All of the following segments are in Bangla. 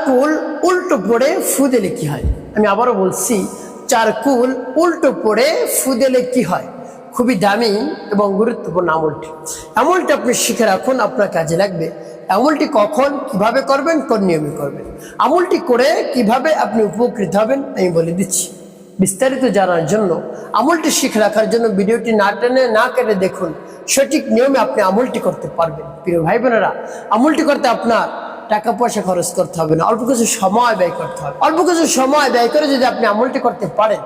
কুল উল্টো পড়ে ফু দিলে কি হয়? আমি আবারও বলছি, 4 কুল উল্টো পড়ে ফু দিলে কি হয়? খুবই দামি এবং গুরুত্বপূর্ণ আমলটি। আমলটি আপনি শিখে রাখুন, আপনার কাজে লাগবে। আমলটি কখন কিভাবে করবেন, কোন নিয়মে করবেন, আমলটি করে কিভাবে আপনি উপকৃত হবেন আমি বলে দিচ্ছি। বিস্তারিত জানার জন্য, আমলটি শিখে রাখার জন্য ভিডিওটি না টেনে না কেটে দেখুন, সঠিক নিয়মে আপনি আমলটি করতে পারবেন। প্রিয় ভাই বোনেরা, আমলটি করতে আপনার টাকা পয়সা খরচ করতে হবে না, অল্প কিছু সময় ব্যয় করতে হবে। অল্প কিছু সময় ব্যয় করে যদি আপনি আমলটি করতে পারেন,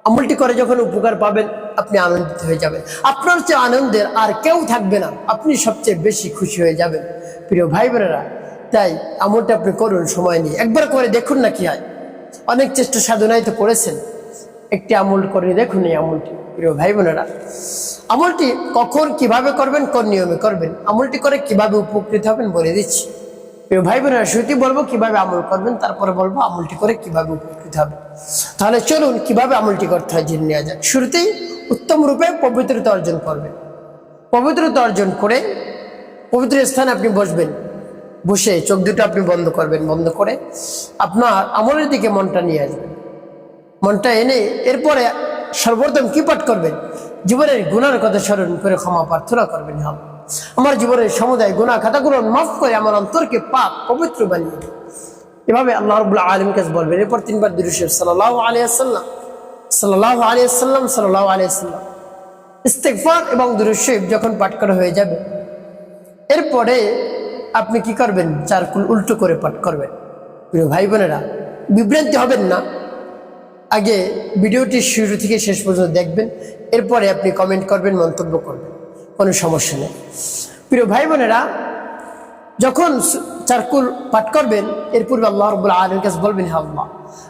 আমলটি করে যখন উপকার পাবেন, আপনি আনন্দিত হয়ে যাবেন। আপনার চেয়ে আনন্দের আর কেউ থাকবে না, আপনি সবচেয়ে বেশি খুশি হয়ে যাবেন। প্রিয় ভাই বোনেরা, তাই আমলটি আপনি করুন সময় নিয়ে, একবার করে দেখুন না কি হয়। অনেক চেষ্টা সাধনায় তো করেছেন, একটি আমল করে দেখুন এই আমলটি। প্রিয় ভাই বোনেরা, আমলটি কখন কিভাবে করবেন, কোন নিয়মে করবেন, আমলটি করে কিভাবে উপকৃত হবেন বলে দিচ্ছি। প্রিয় ভাই বোনেরা, শুরুতেই বলবো কিভাবে আমল করবেন, তারপরে বলবো আমলটি করে কিভাবে উপকৃত হবেন। তাহলে চলুন কিভাবে আমলটি করতে হয় জেনে নেওয়া যাক। শুরুতেই উত্তম রূপে পবিত্রতা অর্জন করবেন। পবিত্রতা অর্জন করে পবিত্র স্থানে আপনি বসবেন। বসে চোখ দুটো আপনি বন্ধ করবেন। বন্ধ করে আপনার আমলের দিকে মনটা নিয়ে আসবেন। মনটা এনে এরপরে সর্বপ্রথম কি পাঠ করবেন? জীবনের গুনার কথা স্মরণ করে ক্ষমা প্রার্থনা করবেন। আমার জীবনের সমুদায় গুনাহ খাতাগুলো মাফ করে আমার অন্তরকে পাক পবিত্র বানিয়ে দিন। এভাবে আল্লাহ রাব্বুল আলামিনের কাছে বলবেন। এরপর 3 বার দুরূদ শরীফ সাল্লাল্লাহু আলাইহি ওয়াসাল্লাম, সাল্লাল্লাহু আলাইহি ওয়াসাল্লাম, সাল্লাল্লাহু আলাইহি ওয়াসাল্লাম ইস্তিগফার এবং দুরূদ শরীফ যখন পাঠ করা হয়ে যাবে, এরপরে আপনি কি করবেন? 4 কুল উল্টো করে পাঠ করবেন। প্রিয় ভাই বোনেরা, বিভ্রান্তি হবেন না। আগে ভিডিওটি শুরু থেকে শেষ পর্যন্ত দেখবেন, এরপরে আপনি কমেন্ট করবেন, মন্তব্য করবেন, কোনো সমস্যা নেই। প্রিয় ভাই বোনেরা, যখন 4 কুল পাঠ করবেন, এর পূর্বে আল্লাহ রাব্বুল আলামিনের কাছে বলবেন, হে আল্লাহ,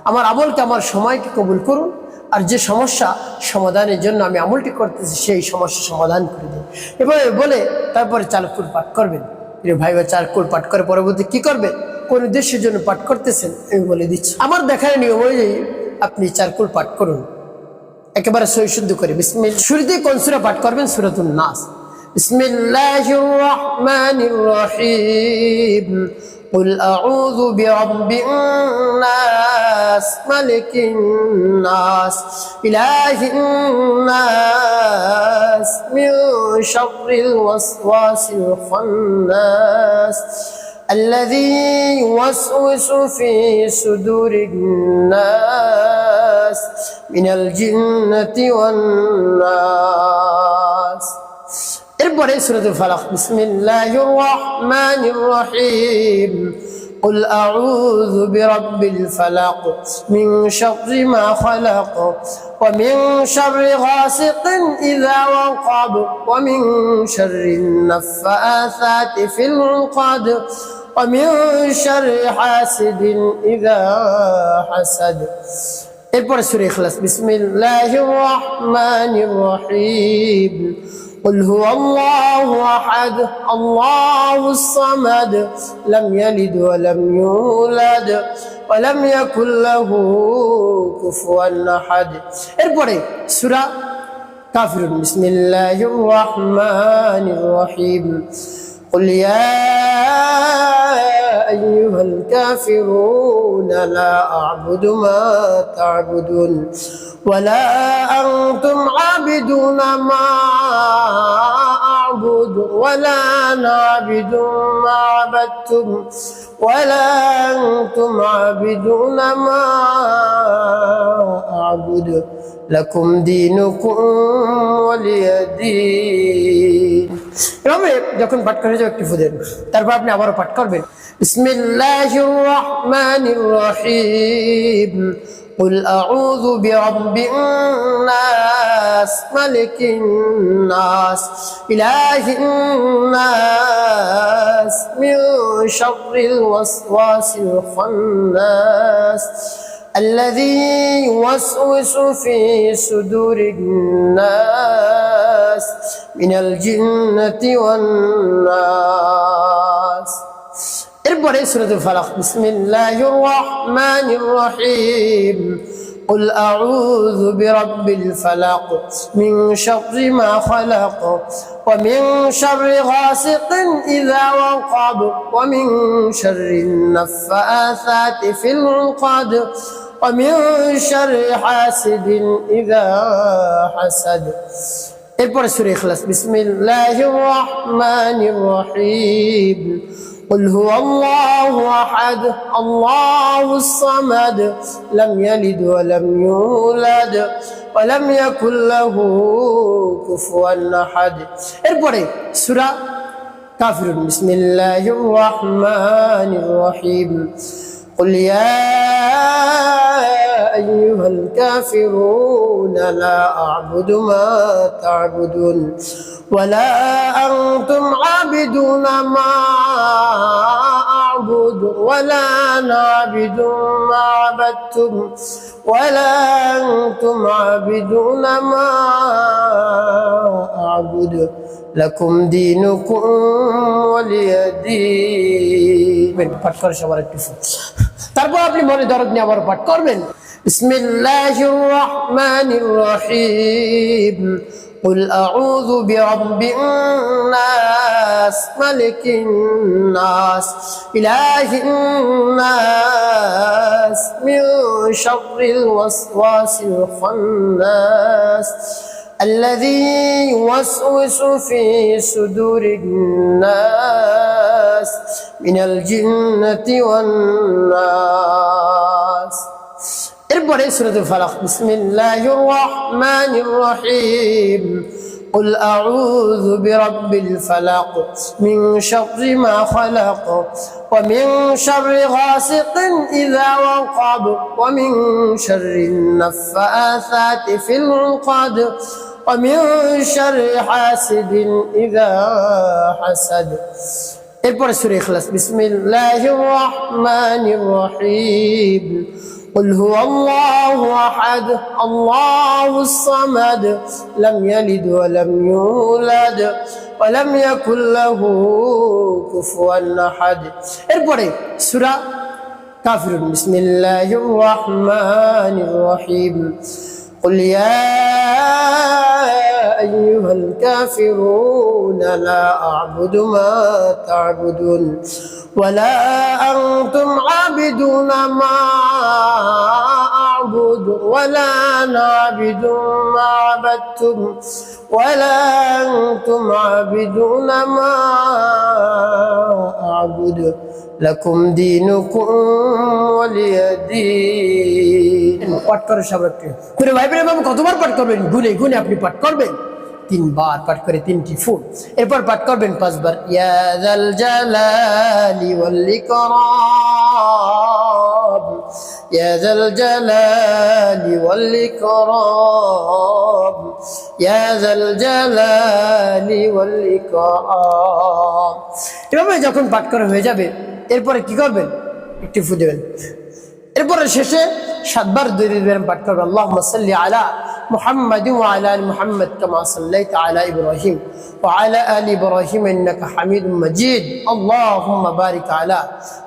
আমার আমলকে, আমার সময়কে কবুল করুন, আর যে সমস্যা সমাধানের জন্য আমি আমলটি করতেছি সেই সমস্যা সমাধান করে দিন। এভাবে বলে তারপরে 4 কুল পাঠ করবেন। প্রিয় ভাই, 4 কুল পাঠ করে পরবর্তী কি করবেন, কোন উদ্দেশ্যের জন্য পাঠ করতেছেন আমি বলে দিচ্ছি। আমার দেখার নিয়ম অনুযায়ী আপনি 4 কুল পাঠ করুন, একেবারে সহি শুদ্ধ করে। বিসমিল্লাহ। শুরুতেই কোন সূরা পাঠ করবেন? সূরাতুন নাস। বিসমিল্লাহির রহমানির রহিম। قل أعوذ برب الناس ملك الناس إله الناس من شر الوسواس الخناس الذي يوسوس في صدور الناس من الجنة والناس. এরপরে সূরাতুল ফালাক। বিসমিল্লাহির রহমানির রহিম। قل أعوذ برب الفلق من شر ما خلق ومن شر غاسق إذا وقب ومن شر النفاثات في العقد ومن شر حاسد إذا حسد. এরপরে সূরা ইখলাস। বিসমিল্লাহির রহমানির রহিম। قل هو الله أحد الله الصمد لم يلد ولم يولد ولم يكن له كفوا أحد. এরপরে সূরা কাফিরুন। বিসমিল্লাহির রহমানির রহিম। قل يا أيها الكافرون لا أعبد ما تعبدون ولا أنتم عابدون ما أعبد ولا أنا عابد ما عبدتم ولا أنتم عابدون ما أعبد لكم دينكم ولي دين. এভাবে যখন পাঠ করে যাবে একটু ফুদেন, তারপর আপনি আবারও পাঠ করবেন। বিসমিল্লাহির রহমানির রহিম। قل أعوذ برب الناس ملك الناس إله الناس من شر الوسواس الخناس الذي يوسوس في صدور الناس من الجنة والناس. এরপরে সূরাতুল ফালাক। বিসমিল্লাহির রহমানির রহিম। قل أعوذ برب الفلق من شر ما خلق ومن شر غاسق إذا وقب ومن شر النفاثات في العقد ومن شر حاسد إذا حسد. এরপরে সূরা ইখলাস বিসমিল্লাহির রহমানির রহিম قل هو الله أحد الله الصمد لم يلد ولم يولد ولم يكن له كفوا أحد. এরপরে সূরা কাফিরুন বিসমিল্লাহির রহমানির রহিম قل يا أيها الكافرون لا أعبد ما تعبدون ولا أنتم عابدون ما أعبد ولا أنا عابد ما عبدتم ولا أنتم عابدون ما أعبد لكم دينكم ولي دين. পাঠ করে সবার একটু তারপর আপনি মনে দরদ নিয়ে আবার পাঠ করবেন বিসমিল্লাহির রহমানির রহিম قل أعوذ برب الناس ملك الناس إله الناس من شر الوسواس الخناس الذي يوسوس في صدور الناس من الجنة والناس. এরপরে সূরাতুল ফালাক বিসমিল্লাহির রহমানির রহিম قل أعوذ برب الفلق من شر ما خلق ومن شر غاسق إذا وقب ومن شر النفاثات في العقد ومن شر حاسد إذا حسد. এরপরে সূরা ইখলাস বিসমিল্লাহির রহমানির রহিম قل هو الله أحد الله الصمد لم يلد ولم يولد ولم يكن له كفوا أحد. এরপরে সূরা কাফিরুন বিসমিল্লাহির রহমানির রহিম قل يا أيها الكافرون لا أعبد ما تعبدون ولا أنتم عابدون ما أعبد ولا أنا عابد ما عبدتم ولا أنتم عابدون ما أعبد لكم دينكم ولي دين. পাঠ করে সবাইকে করে ভাই বোনেরা আপনি কতবার পাঠ করবেন গুনে গুনে আপনি পাঠ করবেন 3 বার পাঠ করে 3টি ফুল. এরপর পাঠ করবেন 5 বার ইয়া যাল জালালি ওয়াল ইকরাম ইয়া যাল জালালি ওয়াল ইকরাম ইয়া যাল জালালি ওয়াল ইকরাম. এভাবে যখন পাঠ করা হয়ে যাবে এরপরে কি করবেন একটি ফু দেবেন. এরপরে শেষে 7 বার দরুদ ইব্রাহিম পাঠ করবেন আল্লাহুম্মা সাল্লি আলা মুহাম্মাদ ওয়া আলা আলি মুহাম্মাদ কামা সাল্লাইতা আলা ইব্রাহিম ওয়া আলা আলি ইব্রাহিম ইন্নাকা হামিদুম মাজিদ আল্লাহুম্মা বারিক আলা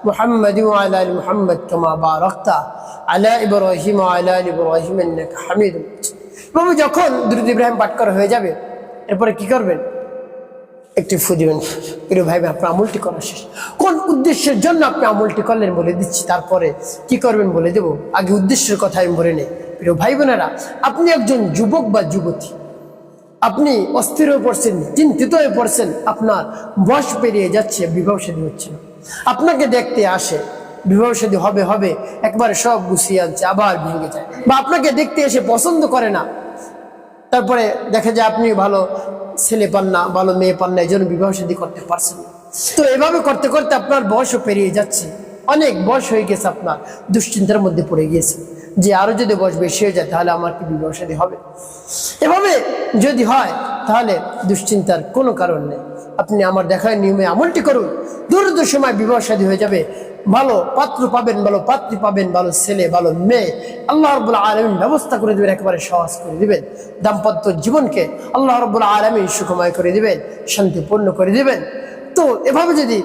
মুহাম্মাদ ওয়া আলা আলি মুহাম্মাদ কামা বারাকতা আলা ইব্রাহিম ওয়া আলা আলি ইব্রাহিম ইন্নাকা হামিদুম মাজিদ. বাবু যখন দরুদ ইব্রাহিম পাঠ করা হয়ে যাবে এরপরে কি করবেন একটি ফু দিবেন. প্রিয় ভাই আপনার আমলটি করা শেষ. কোন উদ্দেশ্যের জন্য আপনি আমলটি করলেন বলে দিচ্ছি, তারপরে কি করবেন বলে দেব. আগে উদ্দেশ্যের কথা আমি বলে নেই. প্রিয় ভাই বোনেরা, আপনি একজন যুবক বা যুবতী, আপনি অস্থির হয়ে পড়ছেন, চিন্তিত হয়ে পড়ছেন, আপনার বয়স পেরিয়ে যাচ্ছে, বিবাহ শাদী হচ্ছে না, আপনাকে দেখতে আসে, বিবাহ শাদী হবে হবে একবারে সব গুছিয়ে আনছে, আবার ভেঙে যায়, বা আপনাকে দেখতে এসে পছন্দ করে না, তারপরে দেখা যায় আপনি ভালো ছেলে পান না, ভালো মেয়ে পান না, এই জন্য বিবাহ শাদী করতে পারছেন না। তো এভাবে করতে করতে আপনার বয়সও পেরিয়ে যাচ্ছে, অনেক বয়স হয়ে গেছে, আপনার দুশ্চিন্তার মধ্যে পড়ে গিয়েছে যে আরো যদি বয়স বেশি হয়ে যায় তাহলে আমার কি বিবাহ শাদী হবে। এভাবে যদি হয় তাহলে দুশ্চিন্তার কোনো কারণ নেই, আপনি আমার দেখায় নিয়মে আমলটি করুন, দ্রুত সময় বিবাহ শাদী হয়ে যাবে, ভালো পাত্র পাবেন, ভালো পাত্রী পাবেন, ভালো ছেলে ভালো মেয়ে আল্লাহ রাব্বুল আলামিন ব্যবস্থা করে দিবেন, একেবারে সহজ করে দিবেন, দাম্পত্য জীবনকে আল্লাহ রাব্বুল আলামিন সুখময় করে দিবেন, শান্তিপূর্ণ করে দিবেন। তো এভাবে যদি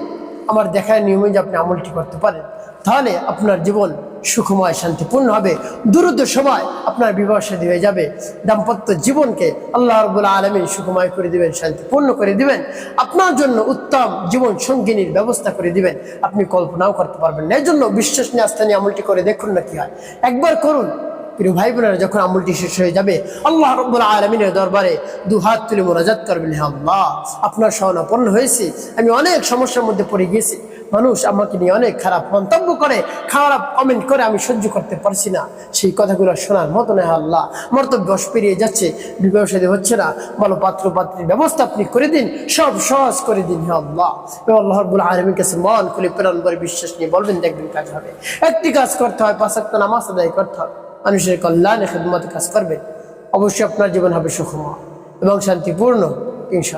আমার দেখার নিয়মে যে আপনি আমলটি করতে পারেন, তাহলে আপনার জীবন সুখময় শান্তিপূর্ণ হবে। দ্রুত সময় আপনার বিবাহ শাদী হয়ে যাবে। দাম্পত্য জীবনকে আল্লাহ রাব্বুল আলামিন সুখময় করে দিবেন, শান্তিপূর্ণ করে দিবেন। আপনার জন্য উত্তম জীবন সঙ্গিনীর ব্যবস্থা করে দিবেন, আপনি কল্পনাও করতে পারবেন না। এই জন্য বিশ্বাস নিয়ে আস্থা নিয়ে আমলটি করে দেখুন না কি হয়। একবার করুন। প্রিয় ভাই বোনেরা, যখন আমলটি শেষ হয়ে যাবে আল্লাহ রাব্বুল আলামিনের দরবারে দুহাত তুলে মোনাজাত করবেন, হে আল্লাহ, আপনার শরণাপন্ন হয়েছি, আমি অনেক সমস্যার মধ্যে পড়ে গিয়েছি, মানুষ আমাকে নিয়ে অনেক খারাপ মন্তব্য করে, খারাপ কমেন্ট করে, আমি সহ্য করতে পারছি না, সেই কথাগুলো শোনার মতো না। হে আল্লাহ, আমার তো বয়স পেরিয়ে যাচ্ছে, বিবাহ শাদী হচ্ছে না, ভালো পাত্র পাত্রীর ব্যবস্থা আপনি করে দিন, সব সহজ করে দিন হে আল্লাহ। আল্লাহ রাব্বুল আলামিনের কাছে মন খুলে প্রাণ ভরে বিশ্বাস নিয়ে বলবেন, দেখবেন কাজ হবে। একটি কাজ করতে হয়, 5 ওয়াক্ত নামাজ আদায় করতে হবে, মানুষের কল্যাণে খিদমতে কাজ করবেন, অবশ্যই আপনার জীবন হবে সুখময় এবং শান্তিপূর্ণ ইনশাআল্লাহ।